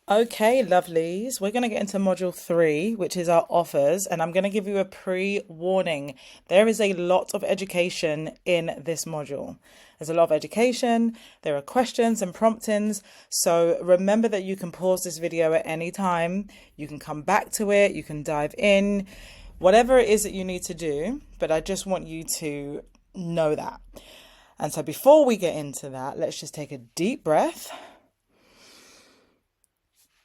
Okay, lovelies, we're going to get into module 3, which is our offers, and I'm going to give you a pre-warning. There is a lot of education in this module. There's a lot of education, there are questions and promptings, so remember that you can pause this video at any time, you can come back to it, you can dive in, whatever it is that you need to do, but I just want you to know that. And so before we get into that, let's just take a deep breath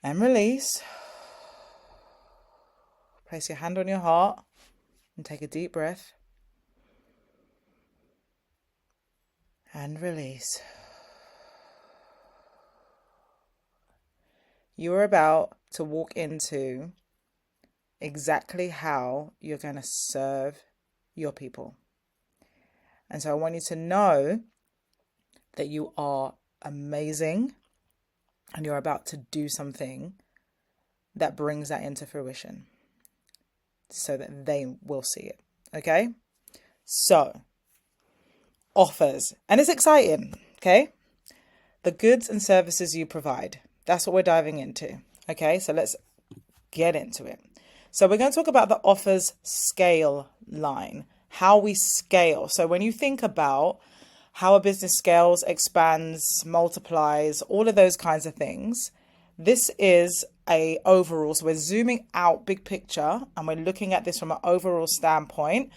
and release. Place your hand on your heart and take a deep breath and release. You are about to walk into exactly how you're going to serve your people. And so I want you to know that you are amazing and you're about to do something that brings that into fruition so that they will see it. Okay? So, offers. And it's exciting. Okay? The goods and services you provide. That's what we're diving into. Okay? So let's get into it. So we're going to talk about the offers scale line. How we scale. So when you think about how a business scales, expands, multiplies, all of those kinds of things. This is a overall. So we're zooming out big picture and we're looking at this from an overall standpoint.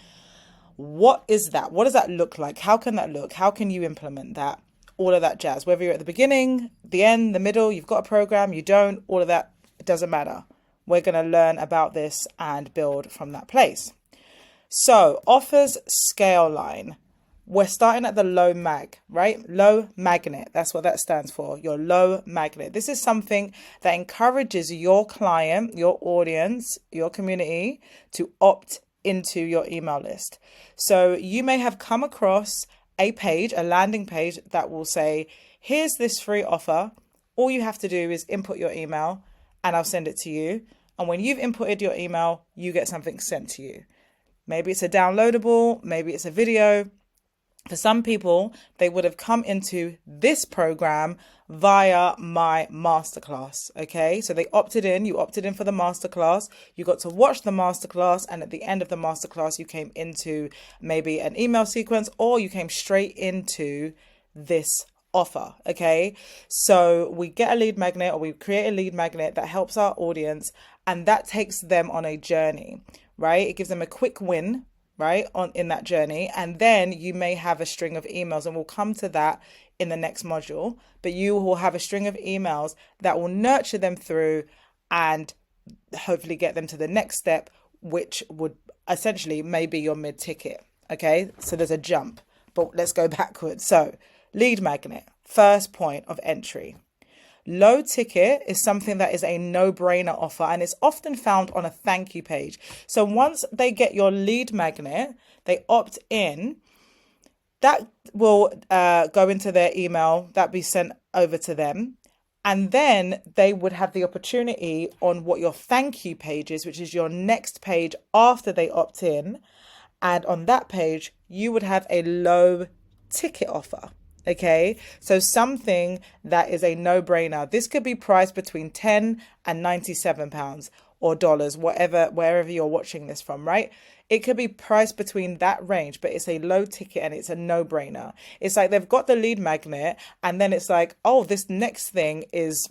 What is that? What does that look like? How can that look? How can you implement that? All of that jazz. Whether you're at the beginning, the end, the middle, you've got a program, you don't, all of that, it doesn't matter. We're going to learn about this and build from that place. So offers scale line. We're starting at the low mag, right? Low magnet. That's what that stands for. Your low magnet. This is something that encourages your client, your audience, your community to opt into your email list. So you may have come across a page, a landing page that will say, here's this free offer. All you have to do is input your email and I'll send it to you. And when you've inputted your email, you get something sent to you. Maybe it's a downloadable, maybe it's a video. For some people, they would have come into this program via my masterclass. Okay, so they opted in, you opted in for the masterclass, you got to watch the masterclass, and at the end of the masterclass, you came into maybe an email sequence or you came straight into this offer. Okay, so we get a lead magnet or we create a lead magnet that helps our audience and that takes them on a journey, right? It gives them a quick win, right, on in that journey, and then you may have a string of emails, and we'll come to that in the next module, but you will have a string of emails that will nurture them through and hopefully get them to the next step, which would essentially maybe your mid-ticket. Okay, so there's a jump, but let's go backwards. So lead magnet, first point of entry. Low ticket is something that is a no-brainer offer and is often found on a thank you page. So once they get your lead magnet, they opt in, that will go into their email, that be sent over to them. And then they would have the opportunity on what your thank you page is, which is your next page after they opt in. And on that page, you would have a low ticket offer. Okay, so something that is a no-brainer. This could be priced between £10 and £97 or dollars, wherever you're watching this from, right? It could be priced between that range, but it's a low ticket and it's a no-brainer. It's like they've got the lead magnet and then it's like, oh, this next thing is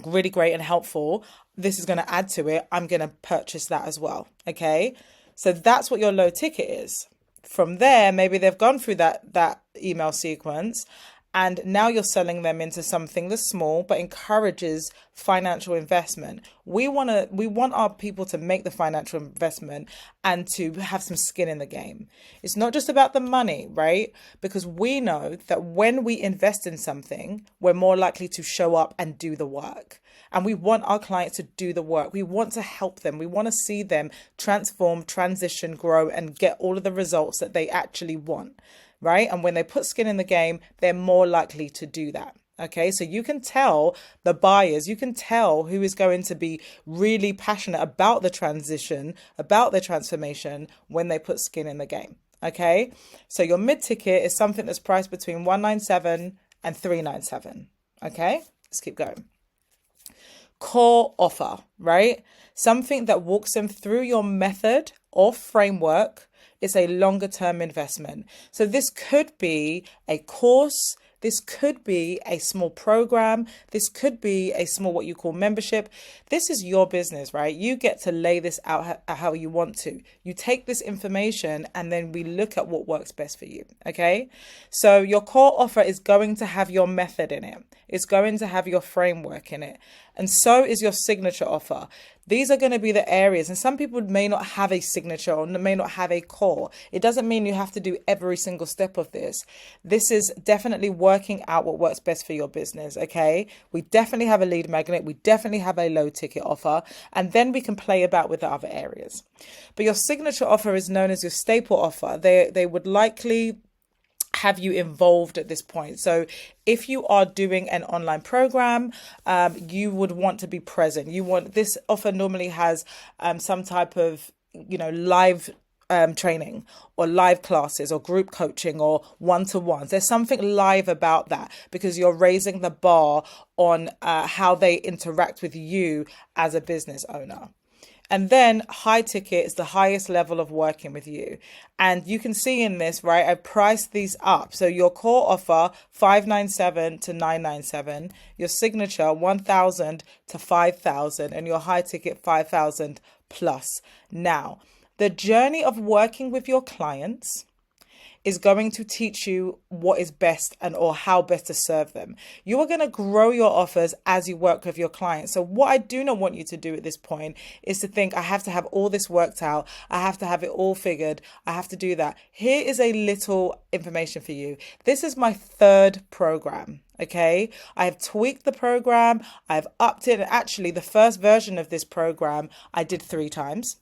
really great and helpful. This is going to add to it. I'm going to purchase that as well. Okay, so that's what your low ticket is. From there, maybe they've gone through that email sequence and now you're selling them into something that's small but encourages financial investment. We want our people to make the financial investment and to have some skin in the game. It's not just about the money, right? Because we know that when we invest in something, we're more likely to show up and do the work. And we want our clients to do the work. We want to help them. We want to see them transform, transition, grow, and get all of the results that they actually want, right? And when they put skin in the game, they're more likely to do that. Okay, so you can tell the buyers, you can tell who is going to be really passionate about the transition, about the transformation when they put skin in the game. Okay, so your mid-ticket is something that's priced between 197 and 397. Okay, let's keep going. core offer, right? Something that walks them through your method or framework is a longer term investment. So this could be a course. This could be a small program. This could be a small, what you call membership. This is your business, right? You get to lay this out how you want to. You take this information and then we look at what works best for you. Okay. So your core offer is going to have your method in it. It's going to have your framework in it. And so is your signature offer. These are going to be the areas, and some people may not have a signature or may not have a core. It doesn't mean you have to do every single step of this. This is definitely working out what works best for your business, okay? We definitely have a lead magnet. We definitely have a low ticket offer, and then we can play about with the other areas. But your signature offer is known as your staple offer. They would likely have you involved at this point. So if you are doing an online program, you would want to be present. This offer normally has some type of, live training or live classes or group coaching or one-to-ones. There's something live about that because you're raising the bar on how they interact with you as a business owner. And then high ticket is the highest level of working with you. And you can see in this, right, I've priced these up. So your core offer, $597 to $997, your signature, $1,000 to $5,000, and your high ticket, $5,000 plus. Now, the journey of working with your clients is going to teach you what is best or how best to serve them. You are going to grow your offers as you work with your clients. So what I do not want you to do at this point is to think, I have to have all this worked out. I have to have it all figured. I have to do that. Here is a little information for you. This is my third program. Okay, I have tweaked the program. I've upped it. Actually, the first version of this program I did 3 times,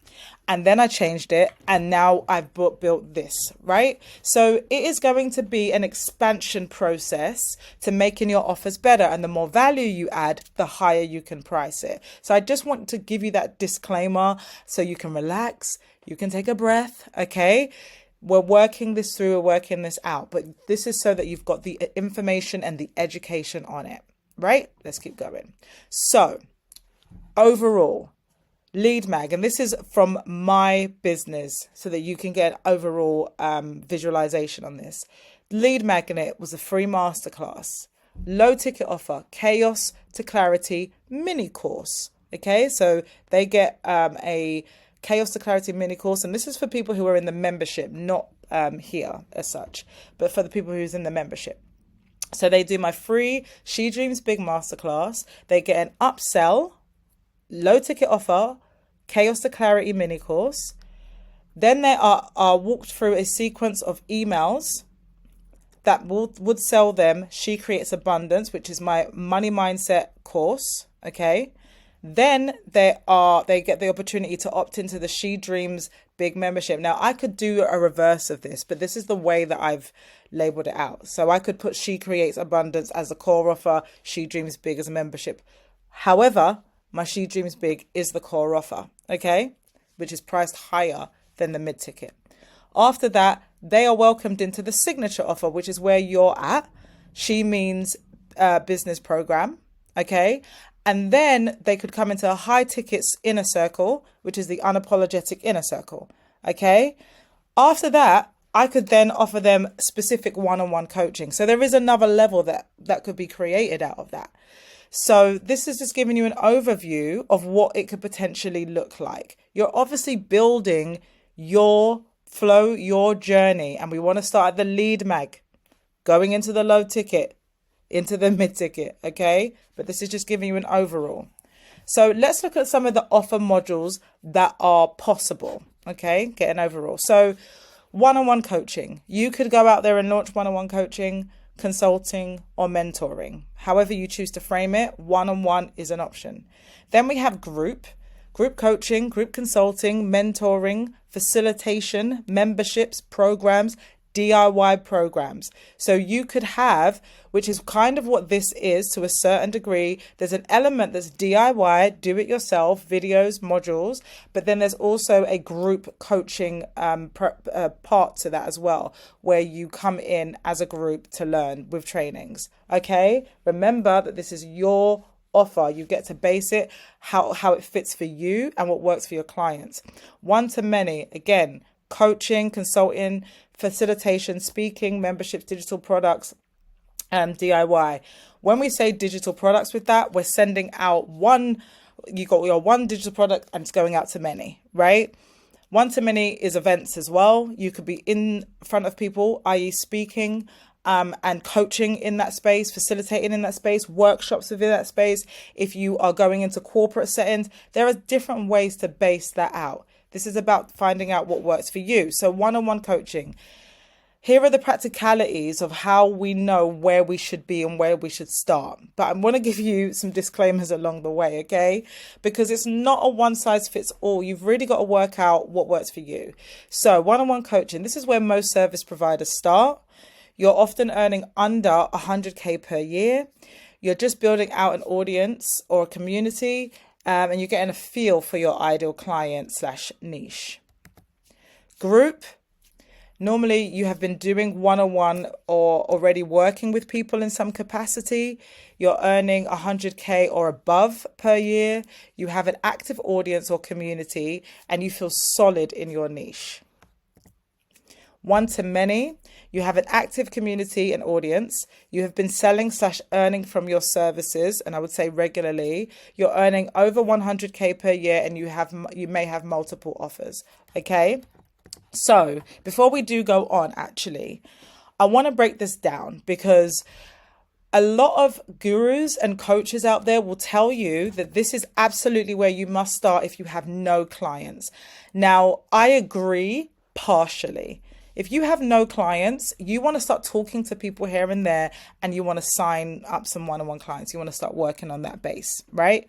and then I changed it, and now I've built this, right? So it is going to be an expansion process to making your offers better, and the more value you add, the higher you can price it. So I just want to give you that disclaimer so you can relax, you can take a breath, okay? We're working this through, we're working this out, but this is so that you've got the information and the education on it, right? Let's keep going. So overall, lead mag, and this is from my business so that you can get overall visualization on this. Lead magnet was a free masterclass. Low ticket offer, chaos to clarity mini course. Okay, so they get a Chaos to Clarity mini course, and this is for people who are in the membership, not here as such, but for the people who's in the membership. So they do my free She Dreams Big masterclass. They get an upsell, low ticket offer, Chaos to Clarity mini course. Then they are walked through a sequence of emails that would sell them She Creates Abundance, which is my money mindset course. Okay. Then they get the opportunity to opt into the She Dreams Big membership. Now, I could do a reverse of this, but this is the way that I've labeled it out. So I could put She Creates Abundance as a core offer, She Dreams Big as a membership. However, my She Dreams Big is the core offer, okay, which is priced higher than the mid-ticket. After that, they are welcomed into the signature offer, which is where you're at. She means business program, okay? And then they could come into a high tickets inner circle, which is the unapologetic inner circle. Okay. After that, I could then offer them specific one-on-one coaching. So there is another level that could be created out of that. So this is just giving you an overview of what it could potentially look like. You're obviously building your flow, your journey. And we want to start at the lead mag, going into the low ticket, into the mid ticket, okay? But this is just giving you an overall. So let's look at some of the offer modules that are possible, okay? Get an overall. So one-on-one coaching. You could go out there and launch one-on-one coaching, consulting, or mentoring. However you choose to frame it, one-on-one is an option. Then we have group coaching, group consulting, mentoring, facilitation, memberships, programs, DIY programs. So you could have, which is kind of what this is to a certain degree, there's an element that's DIY, do it yourself, videos, modules, but then there's also a group coaching part to that as well, where you come in as a group to learn with trainings. Okay, remember that this is your offer, you get to base it how it fits for you and what works for your clients. One to many, again, coaching, consulting, facilitation, speaking, memberships, digital products, DIY. When we say digital products with that, we're sending out you got your one digital product and it's going out to many, right? One to many is events as well. You could be in front of people, i.e. speaking, and coaching in that space, facilitating in that space, workshops within that space. If you are going into corporate settings, there are different ways to base that out. This is about finding out what works for you. So one-on-one coaching. Here are the practicalities of how we know where we should be and where we should start. But I want to give you some disclaimers along the way, okay? Because it's not a one size fits all. You've really got to work out what works for you. So one-on-one coaching, this is where most service providers start. You're often earning under 100K per year. You're just building out an audience or a community, and you're getting a feel for your ideal client / niche. Group. Normally, you have been doing one-on-one or already working with people in some capacity. You're earning 100K or above per year. You have an active audience or community, and you feel solid in your niche. One to many, you have an active community and audience. You have been selling / earning from your services, and I would say regularly. You're earning over 100K per year, and you may have multiple offers. Okay. So before we do go on, actually, I want to break this down because a lot of gurus and coaches out there will tell you that this is absolutely where you must start if you have no clients. Now, I agree partially. If you have no clients, you want to start talking to people here and there, and you want to sign up some one-on-one clients. You want to start working on that base, right?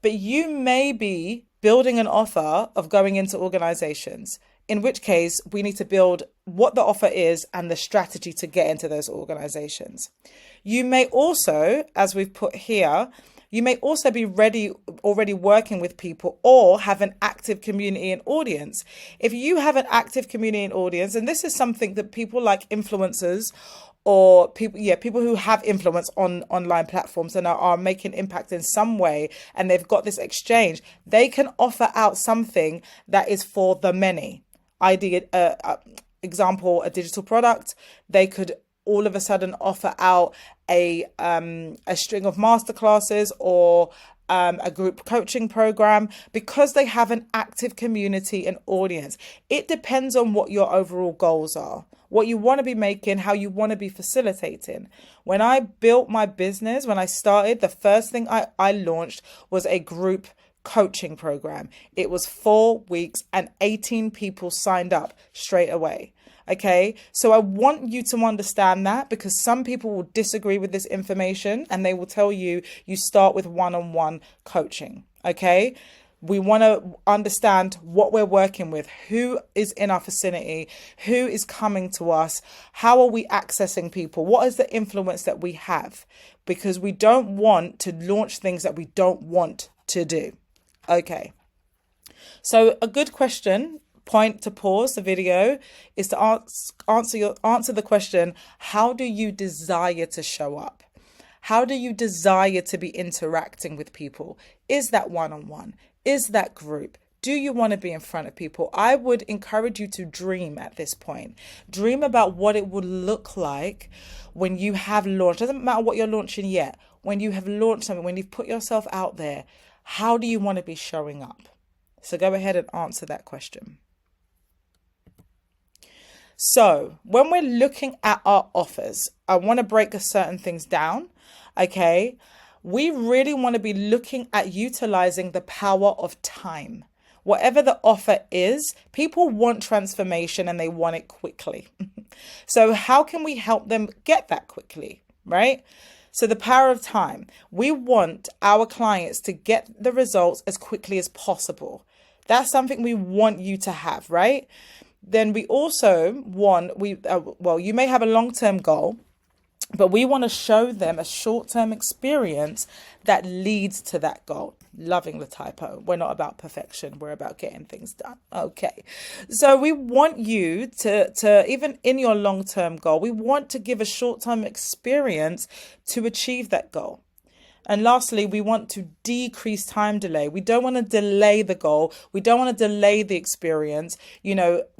But you may be building an offer of going into organizations, in which case we need to build what the offer is and the strategy to get into those organizations. You may also, as we've put here, you may also be already working with people or have an active community and audience. If you have an active community and audience, and this is something that people like influencers or people who have influence on online platforms and are making impact in some way, and they've got this exchange, they can offer out something that is for the many. Example, a digital product. They could all of a sudden offer out a string of masterclasses or a group coaching program because they have an active community and audience. It depends on what your overall goals are, what you want to be making, how you want to be facilitating. When I built my business, when I started, the first thing I launched was a group coaching program. It was 4 weeks and 18 people signed up straight away. Okay, so I want you to understand that, because some people will disagree with this information and they will tell you start with one-on-one coaching. Okay, we want to understand what we're working with, who is in our vicinity, who is coming to us, how are we accessing people, what is the influence that we have, because we don't want to launch things that we don't want to do. Okay, so a good point to pause the video is to answer the question, how do you desire to show up? How do you desire to be interacting with people? Is that one-on-one? Is that group? Do you want to be in front of people? I would encourage you to dream at this point. Dream about what it would look like when you have launched. Doesn't matter what you're launching yet. When you have launched something, when you've put yourself out there, how do you want to be showing up? So go ahead and answer that question. So when we're looking at our offers, I want to break certain things down. Okay. We really want to be looking at utilizing the power of time. Whatever the offer is, people want transformation and they want it quickly. So how can we help them get that quickly, right? So the power of time. We want our clients to get the results as quickly as possible. That's something we want you to have, right? Then we also want, you may have a long-term goal, but we want to show them a short-term experience that leads to that goal. Loving the typo. We're not about perfection. We're about getting things done. Okay. So we want you to even in your long-term goal, we want to give a short-term experience to achieve that goal. And lastly, we want to decrease time delay. We don't want to delay the goal. We don't want to delay the experience.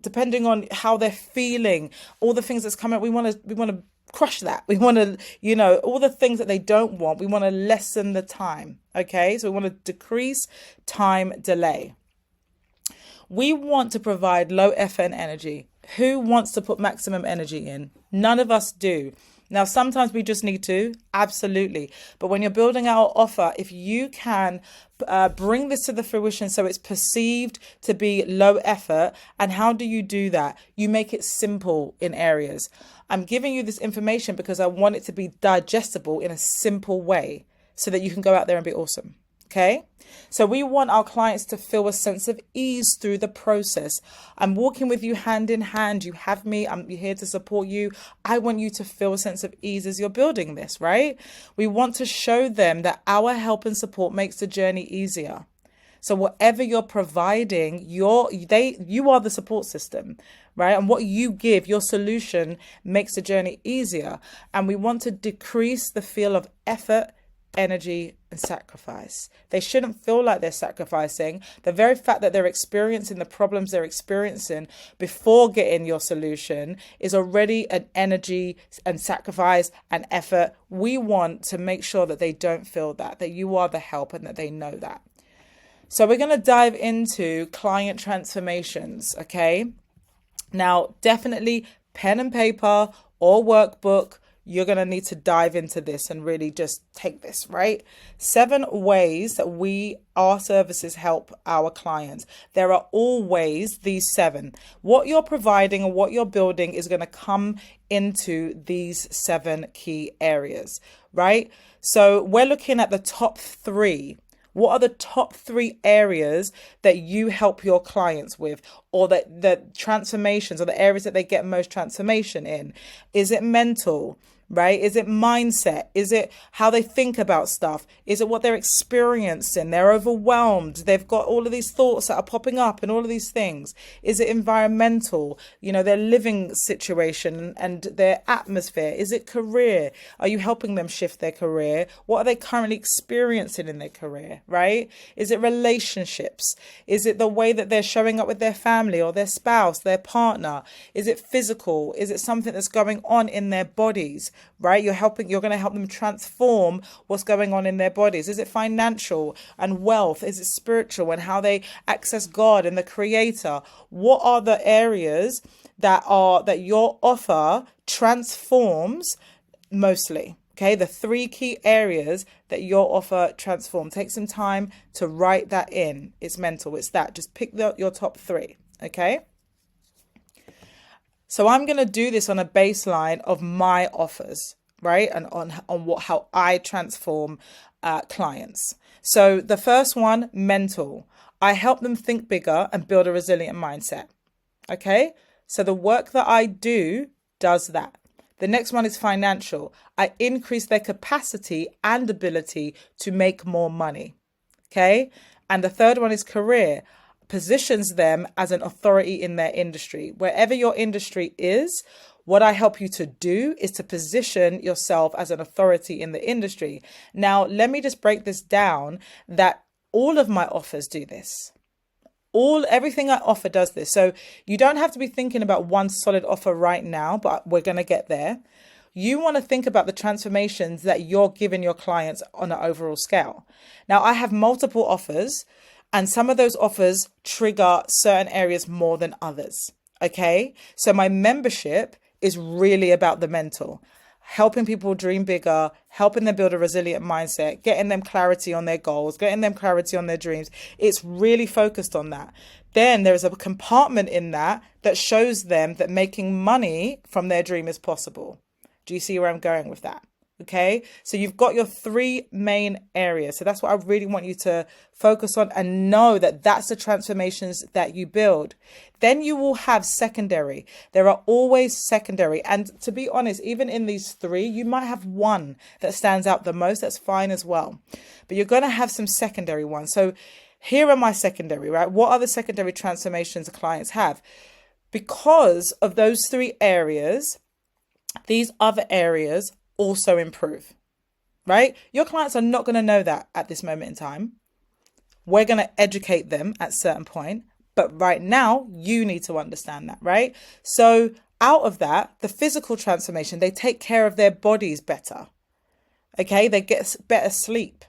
Depending on how they're feeling, all the things that's coming up, we want to crush that. We want to, all the things that they don't want, we want to lessen the time. Okay. So we want to decrease time delay. We want to provide low effort and energy. Who wants to put maximum energy in? None of us do. Now, sometimes we just need to, absolutely. But when you're building our offer, if you can bring this to the fruition so it's perceived to be low effort, and how do you do that? You make it simple in areas. I'm giving you this information because I want it to be digestible in a simple way so that you can go out there and be awesome. Okay, so we want our clients to feel a sense of ease through the process. I'm walking with you hand in hand. You have me. I'm here to support you. I want you to feel a sense of ease as you're building this, right? We want to show them that our help and support makes the journey easier. So whatever you're providing, you are the support system, right? And what you give, your solution, makes the journey easier. And we want to decrease the feel of effort, energy, and sacrifice. They shouldn't feel like they're sacrificing. The very fact that they're experiencing the problems they're experiencing before getting your solution is already an energy and sacrifice and effort. We want to make sure that they don't feel that you are the help and that they know that. So we're going to dive into client transformations, okay? Now, definitely pen and paper or workbook. You're going to need to dive into this and really just take this, right? 7 ways that our services help our clients. There are always these 7. What you're providing and what you're building is going to come into these 7 key areas, right? So we're looking at the top 3. What are the top 3 areas that you help your clients with, or that the transformations, or the areas that they get most transformation in? Is it mental? Right? Is it mindset? Is it how they think about stuff? Is it what they're experiencing? They're overwhelmed. They've got all of these thoughts that are popping up and all of these things. Is it environmental? Their living situation and their atmosphere. Is it career? Are you helping them shift their career? What are they currently experiencing in their career? Right? Is it relationships? Is it the way that they're showing up with their family or their spouse, their partner? Is it physical? Is it something that's going on in their bodies? Right? You're going to help them transform what's going on in their bodies. Is it financial and wealth? Is it spiritual and how they access God and the Creator? What are the areas that your offer transforms mostly? Okay, the 3 key areas that your offer transforms. Take some time to write that in. It's mental. It's that. Just pick your top 3. Okay. So I'm going to do this on a baseline of my offers, right? And on how I transform clients. So the first one, mental. I help them think bigger and build a resilient mindset. Okay. So the work that I do does that. The next one is financial. I increase their capacity and ability to make more money. Okay. And the third one is career. Positions them as an authority in their industry. Wherever your industry is, what I help you to do is to position yourself as an authority in the industry. Now, let me just break this down, that all of my offers do this. Everything I offer does this. So you don't have to be thinking about one solid offer right now, but we're going to get there. You want to think about the transformations that you're giving your clients on an overall scale. Now, I have multiple offers, and some of those offers trigger certain areas more than others. Okay. So my membership is really about the mental, helping people dream bigger, helping them build a resilient mindset, getting them clarity on their goals, getting them clarity on their dreams. It's really focused on that. Then there's a compartment in that shows them that making money from their dream is possible. Do you see where I'm going with that? Okay, so you've got your 3 main areas. So that's what I really want you to focus on, and know that that's the transformations that you build. Then you will have secondary. There are always secondary. And to be honest, even in these 3, you might have one that stands out the most. That's fine as well. But you're going to have some secondary ones. So here are my secondary, right? What are the secondary transformations the clients have? Because of those 3 areas, these other areas also improve, right? Your clients are not going to know that at this moment in time. We're going to educate them at a certain point. But right now, you need to understand that, right? So out of that, the physical transformation, they take care of their bodies better. Okay, they get better sleep.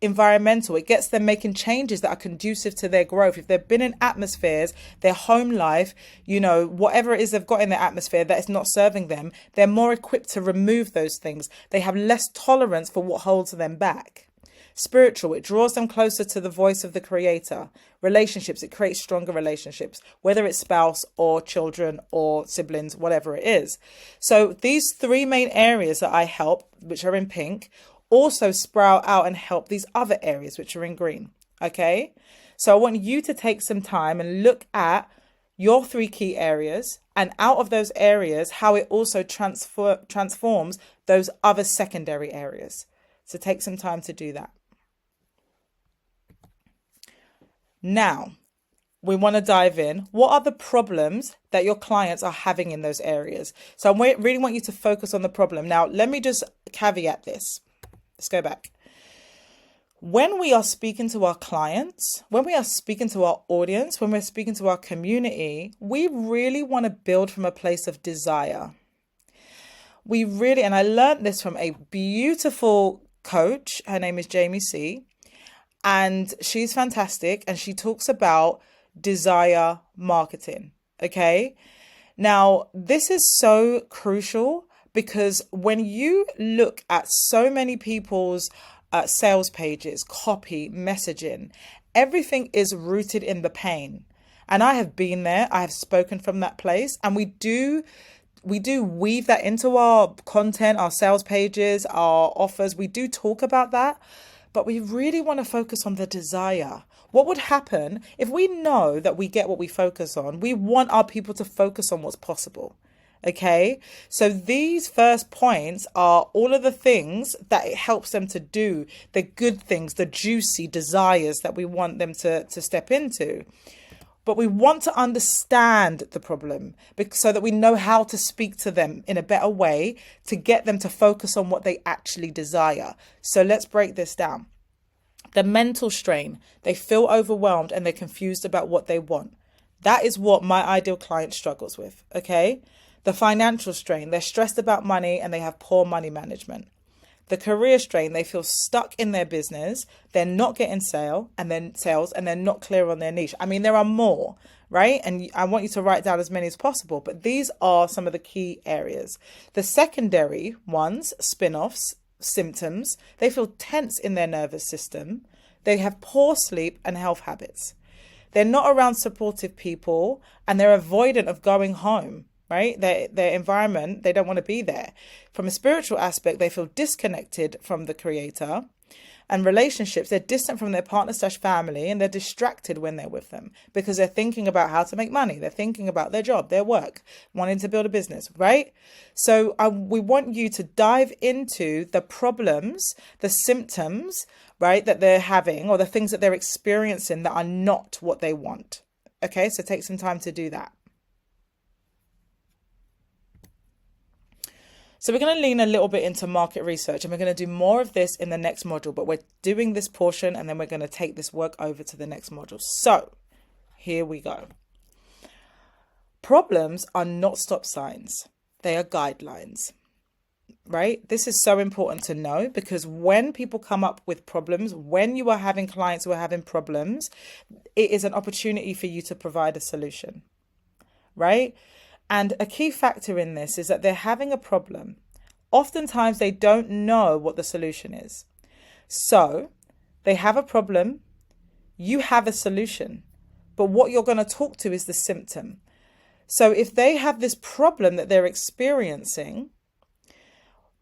Environmental, it gets them making changes that are conducive to their growth. If they've been in atmospheres, their home life, whatever it is they've got in their atmosphere that is not serving them, they're more equipped to remove those things. They have less tolerance for what holds them back. Spiritual, it draws them closer to the voice of the Creator. Relationships, it creates stronger relationships, whether it's spouse or children or siblings, whatever it is. So these three main areas that I help, which are in pink, also sprout out and help these other areas, which are in green. Okay, so I want you to take some time and look at your three key areas, and out of those areas, how it also transforms those other secondary areas. So take some time to do that. Now, we want to dive in. What are the problems that your clients are having in those areas? So I really want you to focus on the problem. Now, let me just caveat this. Let's go back. When we are speaking to our clients, when we are speaking to our audience, when we're speaking to our community, we really want to build from a place of desire. And I learned this from a beautiful coach. Her name is Jamie C. And she's fantastic. And she talks about desire marketing. Okay. Now, this is so crucial because when you look at so many people's sales pages, copy, messaging, everything is rooted in the pain. And I have been there. I have spoken from that place. And we do weave that into our content, our sales pages, our offers. We do talk about that. But we really want to focus on the desire. What would happen if we know that we get what we focus on? We want our people to focus on what's possible. Okay, so these first points are all of the things that it helps them to do, the good things, the juicy desires that we want them to step into. But we want to understand the problem so that we know how to speak to them in a better way to get them to focus on what they actually desire. So let's break this down. The mental strain, they feel overwhelmed and they're confused about what they want. That is what my ideal client struggles with, okay? The financial strain, they're stressed about money and they have poor money management. The career strain, they feel stuck in their business, they're not getting sales, and they're not clear on their niche. I mean, there are more, right? And I want you to write down as many as possible, but these are some of the key areas. The secondary ones, spin-offs, symptoms, they feel tense in their nervous system. They have poor sleep and health habits. They're not around supportive people and they're avoidant of going home. Right? Their environment, they don't want to be there. From a spiritual aspect, they feel disconnected from the Creator. And relationships, they're distant from their partner/family and they're distracted when they're with them because they're thinking about how to make money. They're thinking about their job, their work, wanting to build a business, right? So we want you to dive into the problems, the symptoms, right, that they're having or the things that they're experiencing that are not what they want. Okay, so take some time to do that. So we're going to lean a little bit into market research and we're going to do more of this in the next module, but we're doing this portion and then we're going to take this work over to the next module. So here we go. Problems are not stop signs. They are guidelines, right? This is so important to know because when people come up with problems, when you are having clients who are having problems, it is an opportunity for you to provide a solution, right? And a key factor in this is that they're having a problem. Oftentimes, they don't know what the solution is. So they have a problem, you have a solution, but what you're going to talk to is the symptom. So if they have this problem that they're experiencing,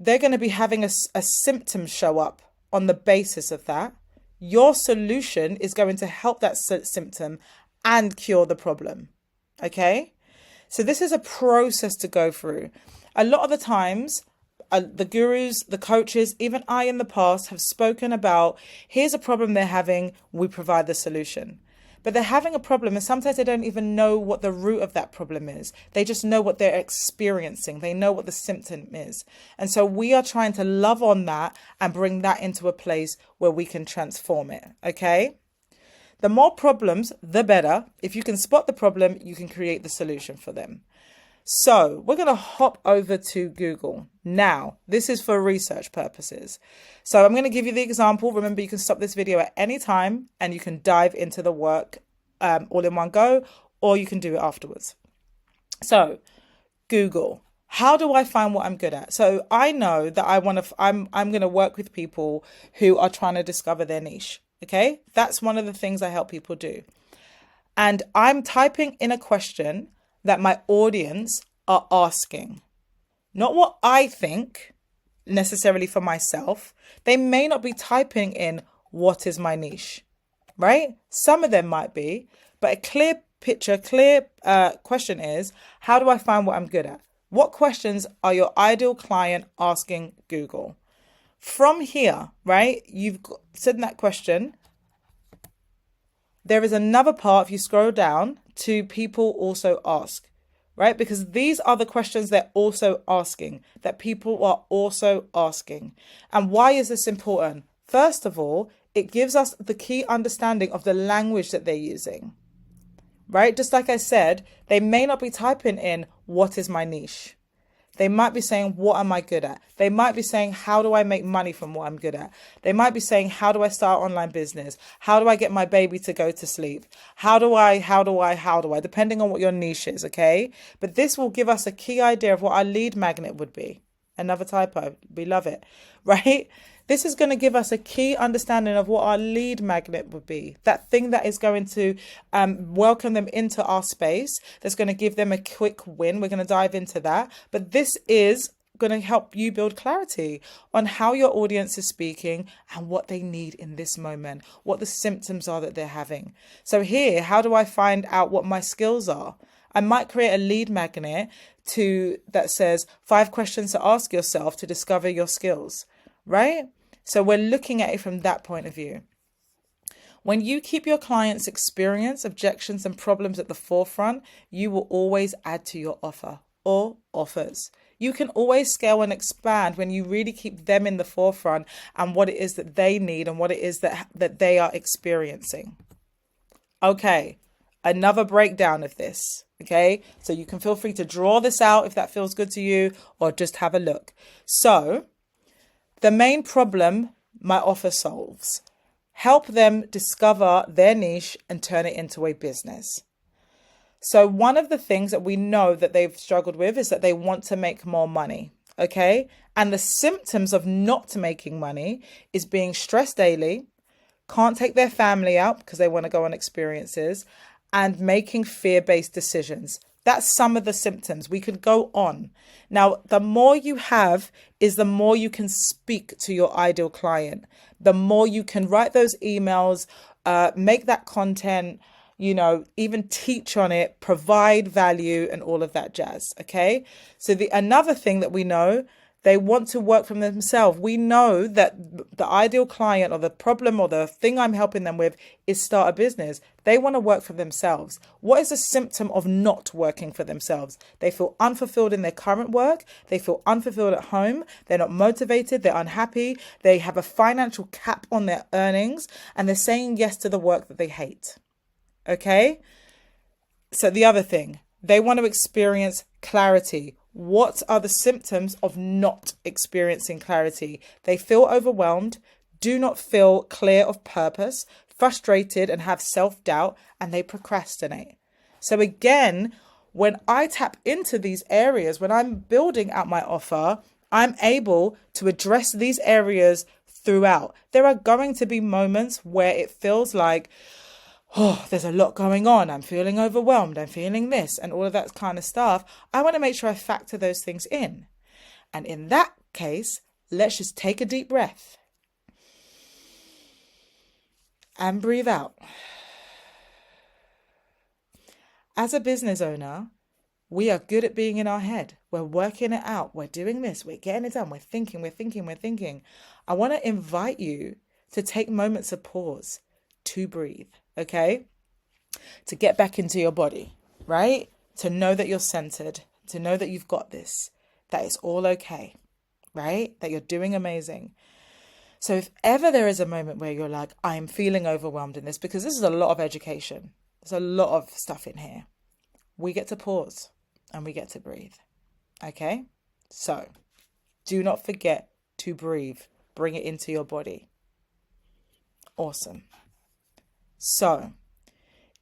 they're going to be having a symptom show up on the basis of that. Your solution is going to help that symptom and cure the problem. Okay? So this is a process to go through. A lot of the times, the gurus, the coaches, even I in the past have spoken about, here's a problem they're having, we provide the solution. but they're having a problem, and sometimes they don't even know what the root of that problem is. They just know what they're experiencing. They know what the symptom is. And so we are trying to love on that and bring that into a place where we can transform it. Okay? The more problems, the better. If you can spot the problem, you can create the solution for them. So we're going to hop over to Google. Now, this is for research purposes. So I'm going to give you the example. Remember, you can stop this video at any time and you can dive into the work all in one go, or you can do it afterwards. So Google, how do I find what I'm good at? So I know that I'm going to work with people who are trying to discover their niche. Okay, that's one of the things I help people do. And I'm typing in a question that my audience are asking. Not what I think necessarily for myself. They may not be typing in, what is my niche, right? Some of them might be, but a clear question is, how do I find what I'm good at? What questions are your ideal client asking Google? From here, right, you've said that question. There is another part, if you scroll down, to people also ask, right? Because these are the questions they're also asking, that people are also asking. And why is this important? First of all, it gives us the key understanding of the language that they're using, right? Just like I said, they may not be typing in, what is my niche? They might be saying, what am I good at? They might be saying, how do I make money from what I'm good at? They might be saying, how do I start online business? How do I get my baby to go to sleep? How do I, depending on what your niche is, okay? But this will give us a key idea of what our lead magnet would be. Another typo, we love it, right? This is going to give us a key understanding of what our lead magnet would be. That thing that is going to welcome them into our space. That's going to give them a quick win. We're going to dive into that. But this is going to help you build clarity on how your audience is speaking and what they need in this moment, what the symptoms are that they're having. So here, how do I find out what my skills are? I might create a lead magnet that says 5 questions to ask yourself to discover your skills. Right? So we're looking at it from that point of view. When you keep your client's experience, objections, and problems at the forefront, you will always add to your offer or offers. You can always scale and expand when you really keep them in the forefront and what it is that they need and what it is that they are experiencing. Okay, another breakdown of this. Okay, so you can feel free to draw this out if that feels good to you, or just have a look. So the main problem my offer solves: help them discover their niche and turn it into a business. So one of the things that we know that they've struggled with is that they want to make more money. Okay. And the symptoms of not making money is being stressed daily, can't take their family out because they want to go on experiences, and making fear-based decisions. That's some of the symptoms. We could go on. Now, the more you have is the more you can speak to your ideal client. The more you can write those emails, make that content, even teach on it, provide value and all of that jazz. Okay. So another thing that we know, they want to work from themselves. We know that the ideal client or the problem or the thing I'm helping them with is start a business. They want to work for themselves. What is a symptom of not working for themselves? They feel unfulfilled in their current work. They feel unfulfilled at home. They're not motivated. They're unhappy. They have a financial cap on their earnings, and they're saying yes to the work that they hate. Okay? So the other thing, they want to experience clarity. What are the symptoms of not experiencing clarity? They feel overwhelmed, do not feel clear of purpose, frustrated, and have self-doubt, and they procrastinate. So again, when I tap into these areas, when I'm building out my offer, I'm able to address these areas throughout. There are going to be moments where it feels like, oh, there's a lot going on. I'm feeling overwhelmed. I'm feeling this and all of that kind of stuff. I want to make sure I factor those things in. And in that case, let's just take a deep breath and breathe out. As a business owner, we are good at being in our head. We're working it out. We're doing this. We're getting it done. We're thinking. I want to invite you to take moments of pause to breathe. Okay. to get back into your body, right? To know that you're centered, to know that you've got this, that it's all okay, right? That you're doing amazing. So if ever there is a moment where you're like, I'm feeling overwhelmed in this, because this is a lot of education, there's a lot of stuff in here, we get to pause and we get to breathe. Okay? So do not forget to breathe. Bring it into your body. Awesome. So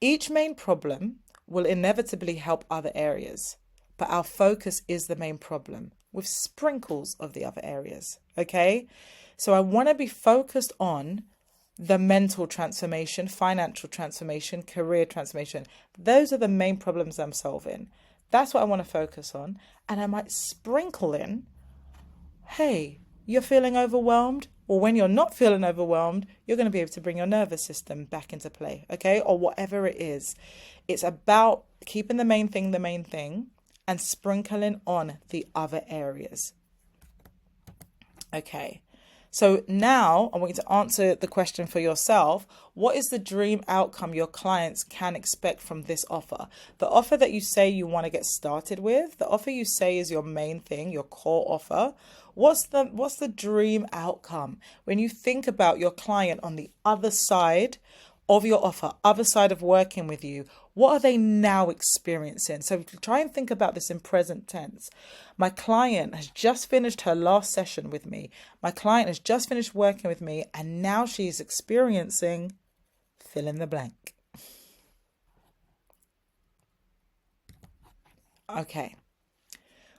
each main problem will inevitably help other areas, but our focus is the main problem with sprinkles of the other areas. Okay? So I want to be focused on the mental transformation, financial transformation, career transformation. Those are the main problems I'm solving. That's what I want to focus on. And I might sprinkle in, hey, you're feeling overwhelmed? Or when you're not feeling overwhelmed, you're going to be able to bring your nervous system back into play, okay? Or whatever it is. It's about keeping the main thing, and sprinkling on the other areas. Okay. So now I want you to answer the question for yourself. What is the dream outcome your clients can expect from this offer? The offer that you say you want to get started with, the offer you say is your main thing, your core offer. What's the dream outcome? When you think about your client on the other side of your offer, other side of working with you, what are they now experiencing? So try and think about this in present tense. My client has just finished her last session with me. My client has just finished working with me, and now she's experiencing fill in the blank. Okay.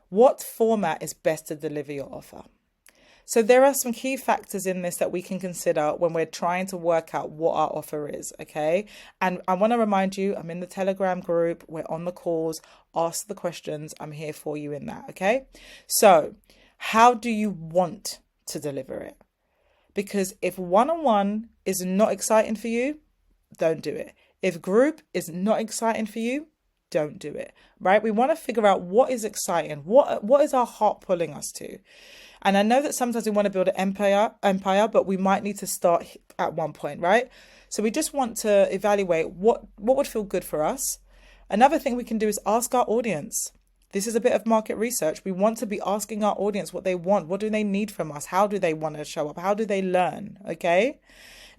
What format is best to deliver your offer? So there are some key factors in this that we can consider when we're trying to work out what our offer is, okay? And I want to remind you, I'm in the Telegram group, we're on the calls, ask the questions, I'm here for you in that, okay? So how do you want to deliver it? Because if one-on-one is not exciting for you, don't do it. If group is not exciting for you, don't do it, right? We want to figure out what is exciting, what is our heart pulling us to. And I know that sometimes we want to build an empire, but we might need to start at one point, right? So we just want to evaluate what would feel good for us. Another thing we can do is ask our audience. This is a bit of market research. We want to be asking our audience what they want. What do they need from us? How do they want to show up? How do they learn? Okay.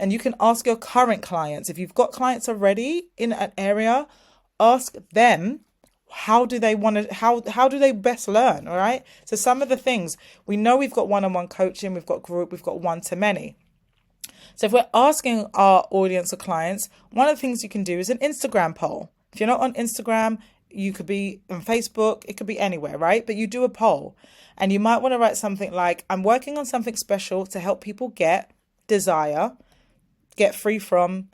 And you can ask your current clients. If you've got clients already in an area, ask them, how do they want to, how do they best learn? All right. So some of the things we know, we've got one-on-one coaching, we've got group, we've got one-to-many. So if we're asking our audience or clients, one of the things you can do is an Instagram poll. If you're not on Instagram, you could be on Facebook, it could be anywhere, right? But you do a poll and you might want to write something like, I'm working on something special to help people get desire, get free from,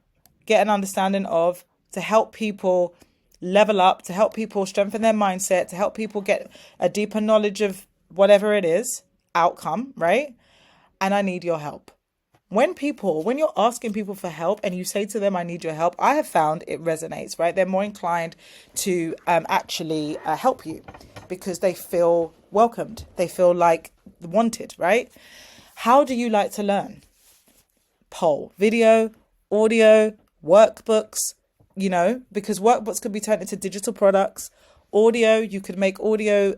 get an understanding of, to help people level up, to help people strengthen their mindset, to help people get a deeper knowledge of whatever it is, outcome, right? And I need your help. When you're asking people for help and you say to them, I need your help, I have found it resonates, right? They're more inclined to actually help you because they feel welcomed. They feel like wanted, right? How do you like to learn? Poll, video, audio, workbooks, because workbooks could be turned into digital products. Audio, you could make audio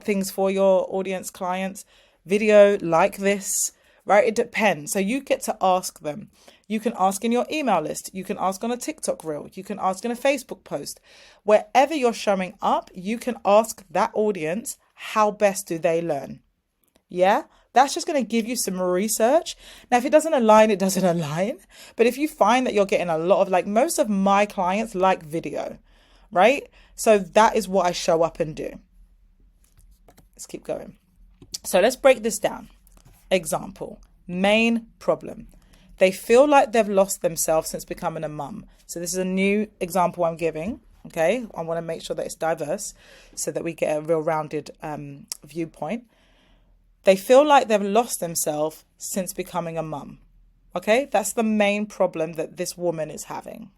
things for your audience clients. Video like this, right? It depends. So you get to ask them. You can ask in your email list. You can ask on a TikTok reel. You can ask in a Facebook post. Wherever you're showing up, you can ask that audience, how best do they learn? Yeah? That's just going to give you some research. Now, if it doesn't align, it doesn't align. But if you find that you're getting a lot of, most of my clients like video, right? So that is what I show up and do. Let's keep going. So let's break this down. Example, main problem. They feel like they've lost themselves since becoming a mum. So this is a new example I'm giving. Okay. I want to make sure that it's diverse so that we get a real rounded viewpoint. They feel like they've lost themselves since becoming a mum. Okay, that's the main problem that this woman is having.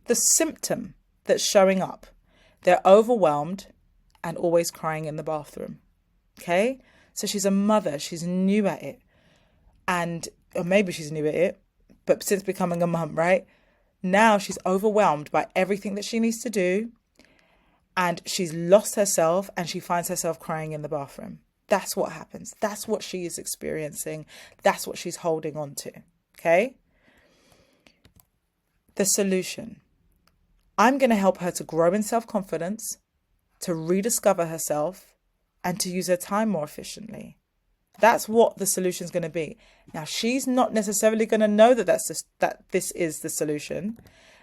The symptom that's showing up, they're overwhelmed and always crying in the bathroom. Okay, so she's a mother, she's new at it. Or maybe she's new at it, but since becoming a mum, right? Now she's overwhelmed by everything that she needs to do, and she's lost herself, and she finds herself crying in the bathroom. That's what happens. That's what she is experiencing. That's what she's holding on to. Okay? The solution. I'm going to help her to grow in self-confidence, to rediscover herself, and to use her time more efficiently. That's what the solution is going to be. Now, she's not necessarily going to know that this is the solution.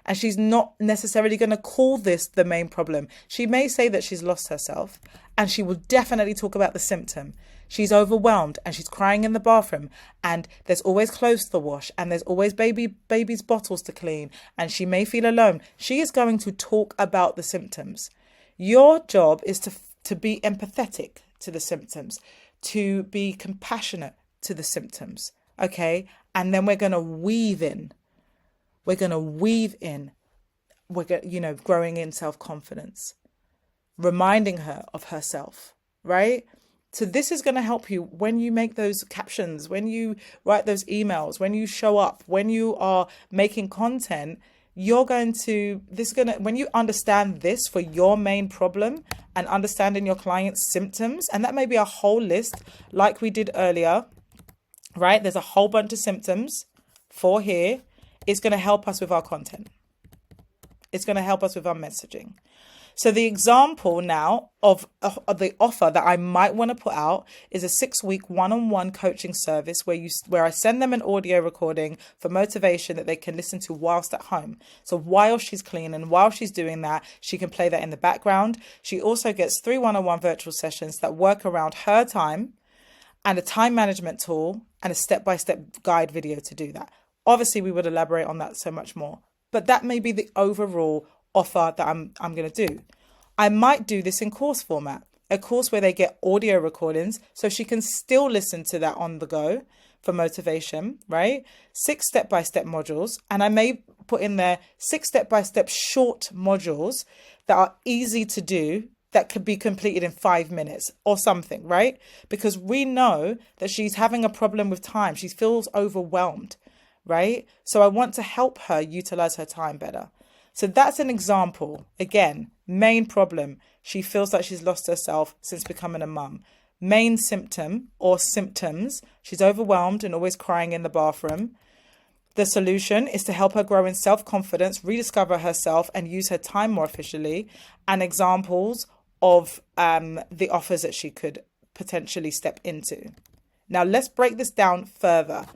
And she's not necessarily going to call this the main problem. She may say that she's lost herself, and she will definitely talk about the symptom. She's overwhelmed and she's crying in the bathroom, and there's always clothes to wash, and there's always baby's bottles to clean, and she may feel alone. She is going to talk about the symptoms. Your job is to be empathetic to the symptoms, to be compassionate to the symptoms. Okay? And then we're going to weave in. We're growing in self-confidence, reminding her of herself, right? So this is going to help you when you make those captions, when you write those emails, when you show up, when you are making content. When you understand this for your main problem and understanding your client's symptoms, and that may be a whole list like we did earlier, right? There's a whole bunch of symptoms for here. It's going to help us with our content. It's going to help us with our messaging. So the example now of the offer that I might want to put out is a 6-week one-on-one coaching service where I send them an audio recording for motivation that they can listen to whilst at home. So while she's cleaning, while she's doing that, she can play that in the background. She also gets 3 one-on-one virtual sessions that work around her time, and a time management tool, and a step-by-step guide video to do that. Obviously, we would elaborate on that so much more, but that may be the overall offer that I'm going to do. I might do this in course format, a course where they get audio recordings so she can still listen to that on the go for motivation, right? 6 step-by-step modules, and I may put in there 6 step-by-step short modules that are easy to do, that could be completed in 5 minutes or something, right? Because we know that she's having a problem with time. She feels overwhelmed, right? So I want to help her utilize her time better. So that's an example. Again, main problem. She feels like she's lost herself since becoming a mum. Main symptom or symptoms. She's overwhelmed and always crying in the bathroom. The solution is to help her grow in self-confidence, rediscover herself, and use her time more efficiently. And examples of the offers that she could potentially step into. Now, let's break this down further.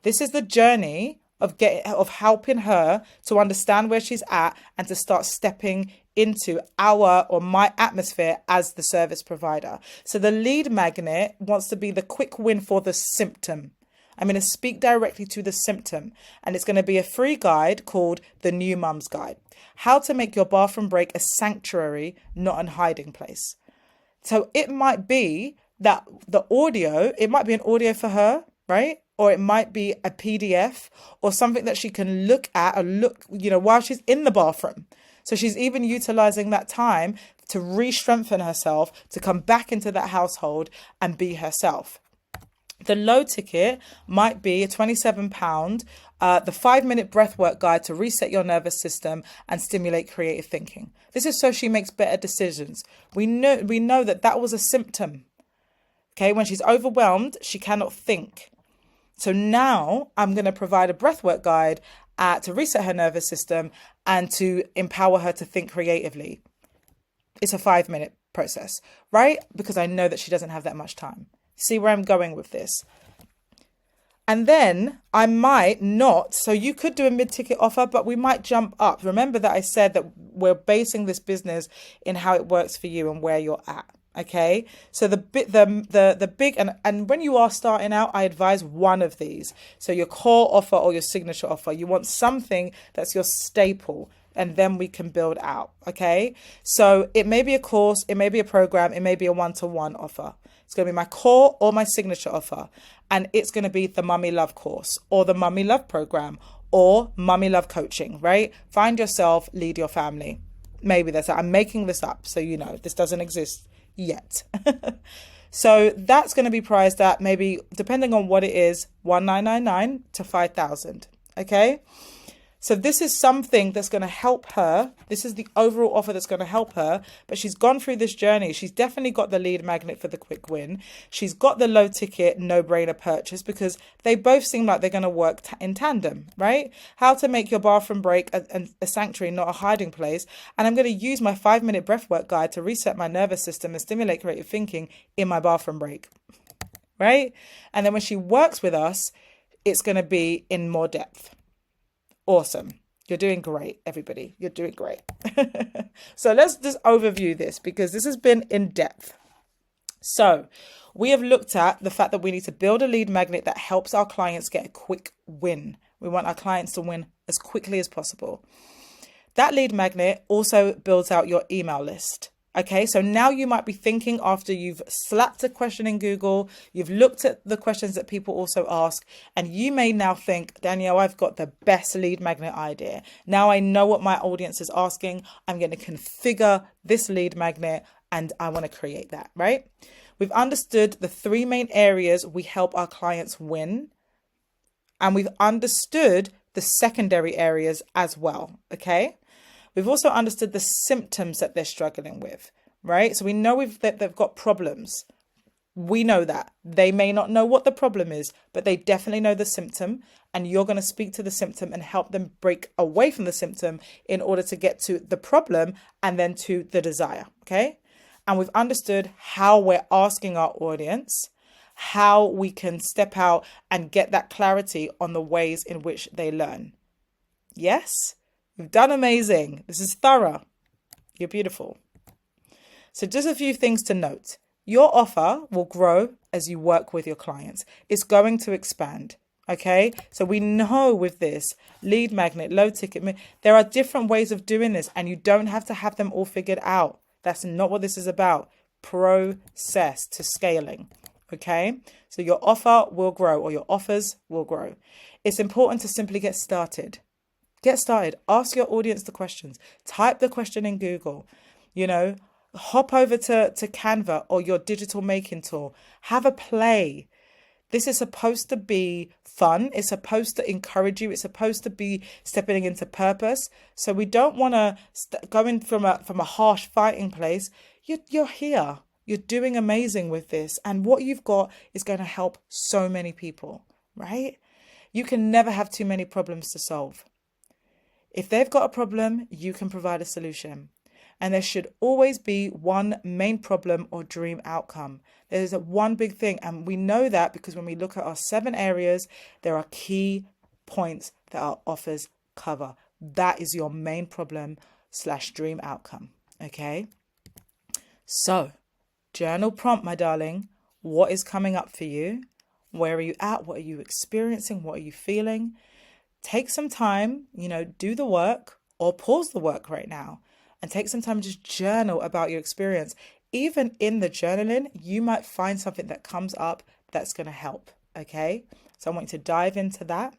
This is the journey of helping her to understand where she's at and to start stepping into my atmosphere as the service provider. So the lead magnet wants to be the quick win for the symptom. I'm going to speak directly to the symptom, and it's going to be a free guide called The New Mum's Guide. How to make your bathroom break a sanctuary, not a hiding place. So it might be that it might be an audio for her, right? Or it might be a PDF or something that she can look at while she's in the bathroom. So she's even utilizing that time to re-strengthen herself, to come back into that household and be herself. The low ticket might be a £27, the 5-minute breathwork guide to reset your nervous system and stimulate creative thinking. This is so she makes better decisions. We know that was a symptom. Okay, when she's overwhelmed, she cannot think. So now I'm going to provide a breathwork guide to reset her nervous system and to empower her to think creatively. It's a 5-minute process, right? Because I know that she doesn't have that much time. See where I'm going with this? And then I might not, so you could do a mid-ticket offer, but we might jump up. Remember that I said that we're basing this business in how it works for you and where you're at. Okay, so the big and when you are starting out, I advise one of these. So your core offer or your signature offer, you want something that's your staple, and then we can build out. Okay, so it may be a course, it may be a program, it may be a one-to-one offer. It's going to be my core or my signature offer, and it's going to be the Mummy Love course or the Mummy Love program or Mummy Love coaching. Right? Find yourself, lead your family. Maybe that's it. I'm making this up, so this doesn't exist yet. So that's going to be priced at maybe, depending on what it is, $1,999 to $5,000. Okay, So this is something that's going to help her. This is the overall offer that's going to help her. But she's gone through this journey. She's definitely got the lead magnet for the quick win. She's got the low ticket, no brainer purchase, because they both seem like they're going to work in tandem, right? How to make your bathroom break a sanctuary, not a hiding place. And I'm going to use my 5-minute breathwork guide to reset my nervous system and stimulate creative thinking in my bathroom break, right? And then when she works with us, it's going to be in more depth. Awesome. You're doing great, everybody. You're doing great. So let's just overview this because this has been in depth. So we have looked at the fact that we need to build a lead magnet that helps our clients get a quick win. We want our clients to win as quickly as possible. That lead magnet also builds out your email list. Okay, so now you might be thinking, after you've slapped a question in Google, you've looked at the questions that people also ask, and you may now think, Danielle, I've got the best lead magnet idea. Now I know what my audience is asking. I'm going to configure this lead magnet and I want to create that, right? We've understood the 3 main areas we help our clients win, and we've understood the secondary areas as well, okay? We've also understood the symptoms that they're struggling with, right? So we know that they've got problems. We know that. They may not know what the problem is, but they definitely know the symptom. And you're going to speak to the symptom and help them break away from the symptom in order to get to the problem and then to the desire, okay? And we've understood how we're asking our audience, how we can step out and get that clarity on the ways in which they learn. Yes? You've done amazing. This is thorough. You're beautiful. So just a few things to note. Your offer will grow as you work with your clients. It's going to expand. Okay. So we know with this lead magnet, low ticket, there are different ways of doing this, and you don't have to have them all figured out. That's not what this is about. Process to scaling. Okay. So your offer will grow, or your offers will grow. It's important to simply get started. Get started. Ask your audience the questions. Type the question in Google. Hop over to Canva or your digital making tool. Have a play. This is supposed to be fun. It's supposed to encourage you. It's supposed to be stepping into purpose. So we don't want to go in from a harsh fighting place. You're here. You're doing amazing with this. And what you've got is going to help so many people, right? You can never have too many problems to solve. If they've got a problem, you can provide a solution. And there should always be one main problem or dream outcome. There's one big thing. And we know that because when we look at our 7 areas, there are key points that our offers cover. That is your main problem / dream outcome. Okay. So journal prompt, my darling. What is coming up for you? Where are you at? What are you experiencing? What are you feeling? Take some time, do the work, or pause the work right now and take some time to just journal about your experience. Even in the journaling, you might find something that comes up that's going to help. Okay. So I want you to dive into that.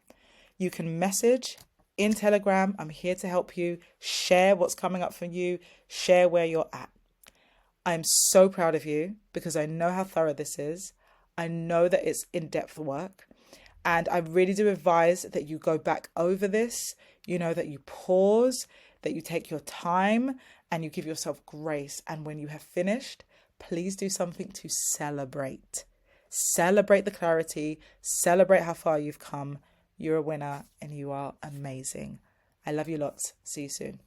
You can message in Telegram. I'm here to help you. Share what's coming up for you. Share where you're at. I'm so proud of you because I know how thorough this is. I know that it's in-depth work. And I really do advise that you go back over this, that you pause, that you take your time and you give yourself grace. And when you have finished, please do something to celebrate. Celebrate the clarity, celebrate how far you've come. You're a winner and you are amazing. I love you lots. See you soon.